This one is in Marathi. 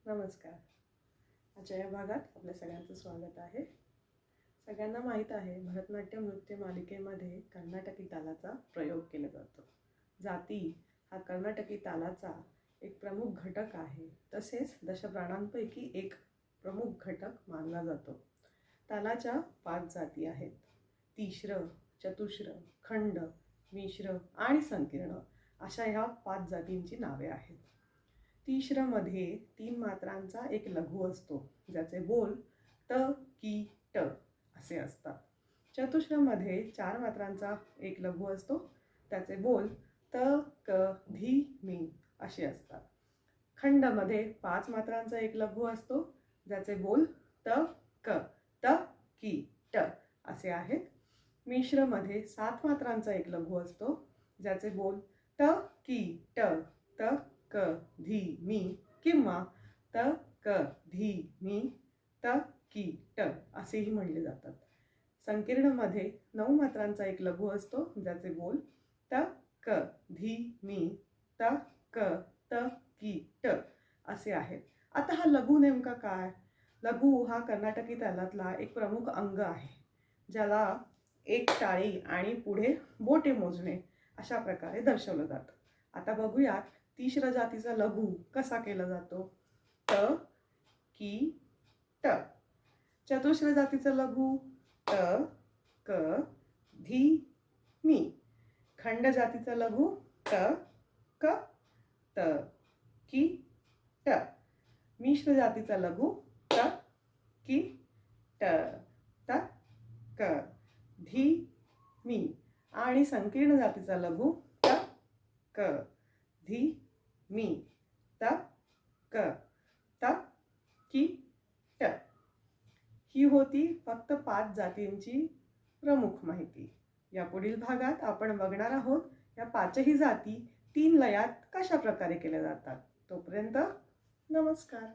नमस्कार. आजच्या या भागात आपल्या सगळ्यांचं स्वागत आहे. सगळ्यांना माहीत आहे भरतनाट्यम नृत्य मालिकेमध्ये कर्नाटकी तालाचा प्रयोग केला जातो. जाती हा कर्नाटकी तालाचा एक प्रमुख घटक आहे. तसेच दशप्राणांपैकी एक प्रमुख घटक मानला जातो. तालाच्या 5 जाती आहेत. तिश्र, चतुश्र, खंड, मिश्र आणि संकीर्ण अशा ह्या 5 जातींची नावे आहेत. तिश्रमध्ये 3 मात्रांचा एक लघु असतो, ज्याचे बोल त, की, ट असे असतात. चतुश्रमध्ये 4 मात्रांचा एक लघु असतो, त्याचे बोल त, क, धी, मी असे असतात. खंडमध्ये 5 मात्रांचा एक लघु असतो, ज्याचे बोल त, क, त, की, ट असे आहेत. मिश्रमध्ये 7 मात्रांचा एक लघु असतो, ज्याचे बोल त, की, ट, त, क, धी, मी किंवा त, क, धी, मी, त, की, ट असेही म्हणले जातात. संकीर्णमध्ये 9 मात्रांचा एक लघु असतो, ज्याचे बोल त, क, धी, मी, त, क, त, की, ट असे आहेत. आता हा लघु नेमका काय? लघु हा कर्नाटकी तालातला एक प्रमुख अंग आहे, ज्याला एक टाळी आणि पुढे बोटे मोजणे अशा प्रकारे दर्शवलं जातं. आता बघूयात तिश्र जातीचा लघु कसा केला जातो. त, की, ट. चतुश्र जातीचा लघु त, क, धी, मी. खंड जातीचा लघु त, क, त, की, ट. मिश्र जातीचा लघु त, की, ट, त, क, धी, मी आणि संकीर्ण जातीचा लघु त, क, धी, मी, त, क, त, की, ट. ही होती फक्त 5 जातींची प्रमुख माहिती. या पुढील भागात आपण बघणार आहोत या 5ही जाती 3 लयात कशा प्रकारे केल्या जातात. तोपर्यंत नमस्कार.